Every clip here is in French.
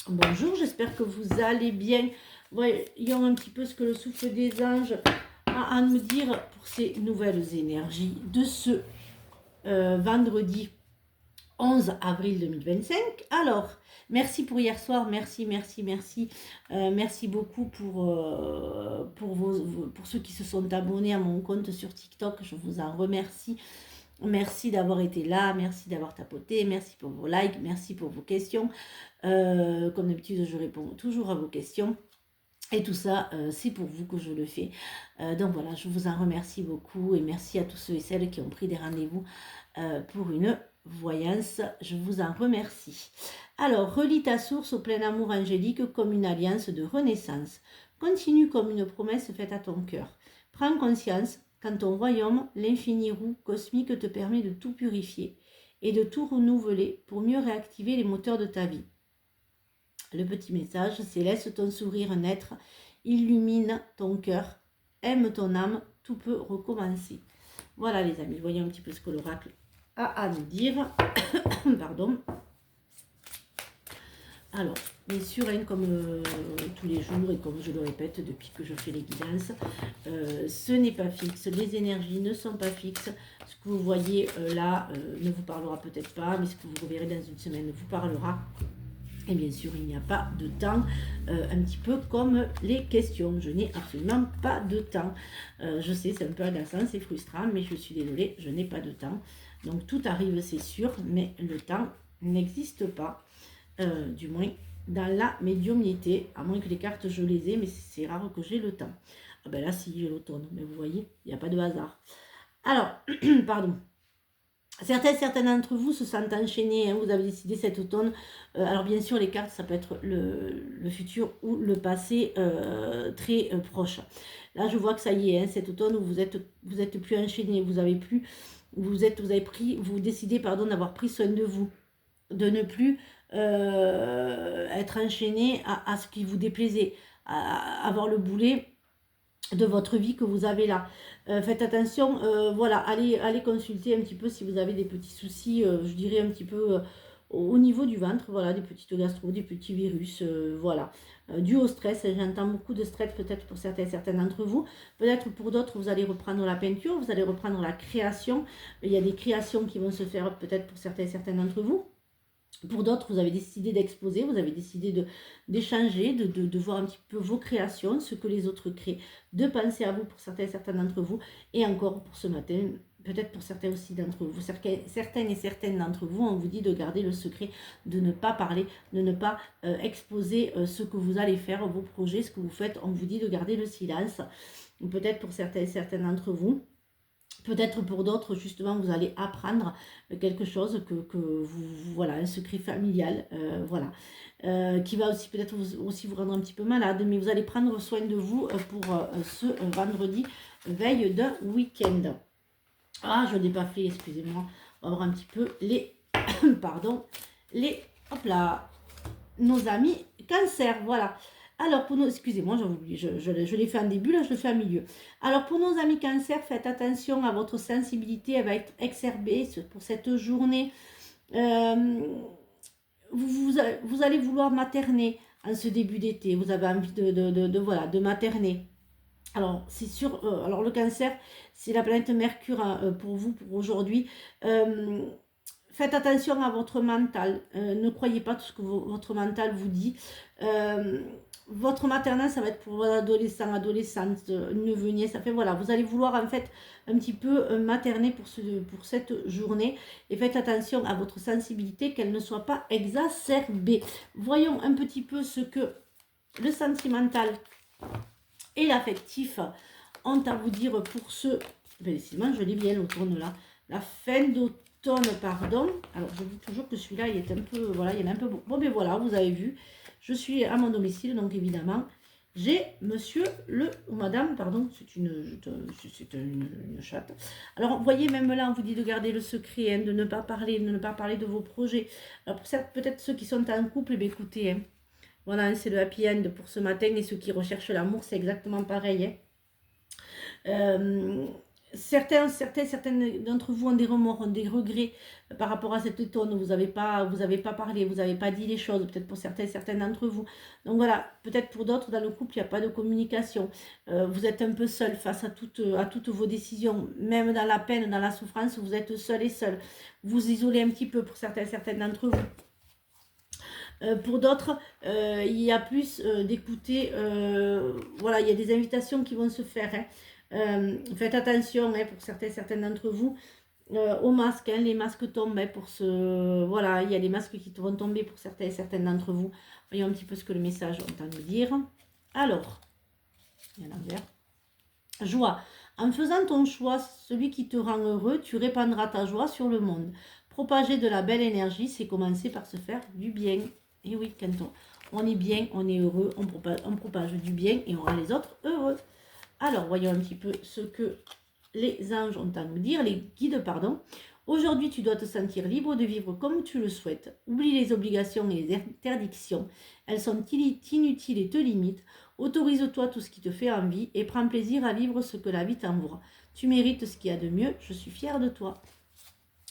Bonjour, j'espère que vous allez bien. Voyons un petit peu ce que le souffle des anges a à nous dire pour ces nouvelles énergies de ce vendredi 11 avril 2025. Alors, merci pour hier soir, merci. Merci beaucoup pour ceux qui se sont abonnés à mon compte sur TikTok, je vous en remercie. Merci d'avoir été là, merci d'avoir tapoté, merci pour vos likes, merci pour vos questions. Comme d'habitude, je réponds toujours à vos questions. Et tout ça, c'est pour vous que je le fais. Donc voilà, je vous en remercie beaucoup et merci à tous ceux et celles qui ont pris des rendez-vous pour une voyance. Je vous en remercie. Alors, relis ta source au plein amour angélique comme une alliance de renaissance. Continue comme une promesse faite à ton cœur. Prends conscience qu'en ton royaume, l'infini roue cosmique te permet de tout purifier et de tout renouveler pour mieux réactiver les moteurs de ta vie. Le petit message, c'est laisse ton sourire naître, illumine ton cœur, aime ton âme, tout peut recommencer. Voilà les amis, voyons un petit peu ce que l'oracle a à nous dire. Pardon. Alors, bien sûr, comme tous les jours et comme je le répète depuis que je fais les guidances, ce n'est pas fixe, les énergies ne sont pas fixes. Ce que vous voyez là ne vous parlera peut-être pas, mais ce que vous verrez dans une semaine vous parlera. Et bien sûr, il n'y a pas de temps, un petit peu comme les questions. Je n'ai absolument pas de temps. Je sais, c'est un peu agaçant, c'est frustrant, mais je suis désolée, je n'ai pas de temps. Donc tout arrive, c'est sûr, mais le temps n'existe pas, du moins dans la médiumnité, à moins que les cartes je les ai, mais c'est rare que j'ai le temps. Ah ben là, si j'ai l'automne, mais vous voyez, il n'y a pas de hasard. Alors, pardon. Certains d'entre vous se sentent enchaînés, hein, vous avez décidé cet automne. Alors bien sûr, les cartes, ça peut être le futur ou le passé très proche. Là, je vois que ça y est, hein, cet automne, vous êtes plus enchaînés, vous décidez, d'avoir pris soin de vous, de ne plus être enchaîné à ce qui vous déplaisait, à avoir le boulet de votre vie que vous avez là. Faites attention, voilà, allez consulter un petit peu si vous avez des petits soucis, je dirais un petit peu au niveau du ventre, voilà, des petites gastro, des petits virus, voilà. Dû au stress, j'entends beaucoup de stress peut-être pour certains d'entre vous. Peut-être pour d'autres, vous allez reprendre la peinture, vous allez reprendre la création. Il y a des créations qui vont se faire peut-être pour certains d'entre vous. Pour d'autres, vous avez décidé d'exposer, vous avez décidé d'échanger, de voir un petit peu vos créations, ce que les autres créent, de penser à vous pour certains d'entre vous. Et encore pour ce matin, peut-être pour certains aussi d'entre vous, certaines d'entre vous, on vous dit de garder le secret, de ne pas parler, de ne pas exposer ce que vous allez faire, vos projets, ce que vous faites. On vous dit de garder le silence. Peut-être pour certains d'entre vous. Peut-être pour d'autres, justement, vous allez apprendre quelque chose que vous, voilà, un secret familial, voilà, qui va aussi peut-être aussi vous rendre un petit peu malade, mais vous allez prendre soin de vous pour ce vendredi, veille d'un week-end. Ah, je n'ai pas fait, excusez-moi, on va voir un petit peu les, pardon, hop là, nos amis cancer, voilà. Alors, pour nos, excusez-moi, je l'ai fait en début, là je le fais en milieu. Alors, pour nos amis cancer, faites attention à votre sensibilité, elle va être exacerbée pour cette journée. Vous allez vouloir materner en ce début d'été, vous avez envie de materner. Alors, c'est sûr, alors le cancer, c'est la planète Mercure pour vous, pour aujourd'hui. Faites attention à votre mental. Ne croyez pas tout ce que votre mental vous dit. Votre maternelle, ça va être pour vos adolescents, adolescentes, neveux, nièces. Ça fait, voilà, vous allez vouloir en fait un petit peu materner pour cette journée. Et faites attention à votre sensibilité, qu'elle ne soit pas exacerbée. Voyons un petit peu ce que le sentimental et l'affectif ont à vous dire pour ce... Décidément, je l'ai bien l'automne là. La fin d'automne, pardon. Alors, je dis toujours que celui-là, il est un peu... Voilà, il y en a un peu... Bon, ben voilà, vous avez vu. Je suis à mon domicile, donc évidemment, j'ai monsieur le... ou madame, pardon, c'est une chatte. Alors, vous voyez, même là, on vous dit de garder le secret, hein, de ne pas parler de vos projets. Alors, peut-être ceux qui sont en couple, eh bien, écoutez... Hein, voilà, c'est le happy end pour ce matin. Et ceux qui recherchent l'amour, c'est exactement pareil. Hein. certaines d'entre vous ont des remords, ont des regrets par rapport à cet automne. Vous n'avez pas parlé, vous n'avez pas dit les choses, peut-être pour certains d'entre vous. Donc voilà, peut-être pour d'autres, dans le couple, il n'y a pas de communication. Vous êtes un peu seul face à toutes vos décisions. Même dans la peine, dans la souffrance, vous êtes seul et seul. Vous isolez un petit peu pour certains d'entre vous. Pour d'autres, il y a plus d'écouter. Voilà, il y a des invitations qui vont se faire. Faites attention pour certains d'entre vous aux masques. Les masques tombent voilà, il y a des masques qui vont tomber pour certains d'entre vous. Voyons un petit peu ce que le message entend nous dire. Alors, il y en a vert. Joie. En faisant ton choix, celui qui te rend heureux, tu répandras ta joie sur le monde. Propager de la belle énergie, c'est commencer par se faire du bien. Et oui, quand on est bien, on est heureux, on propage du bien et on rend les autres heureux. Alors, voyons un petit peu ce que les anges ont à nous dire, les guides, pardon. Aujourd'hui, tu dois te sentir libre de vivre comme tu le souhaites. Oublie les obligations et les interdictions. Elles sont inutiles et te limitent. Autorise-toi tout ce qui te fait envie et prends plaisir à vivre ce que la vie t'envoie. Tu mérites ce qu'il y a de mieux. Je suis fière de toi.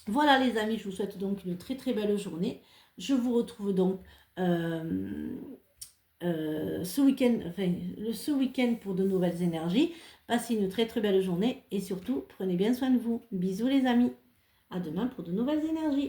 Voilà les amis, je vous souhaite donc une très très belle journée. Je vous retrouve donc ce week-end pour de nouvelles énergies. Passez une très très belle journée et surtout prenez bien soin de vous. Bisous les amis. À demain pour de nouvelles énergies.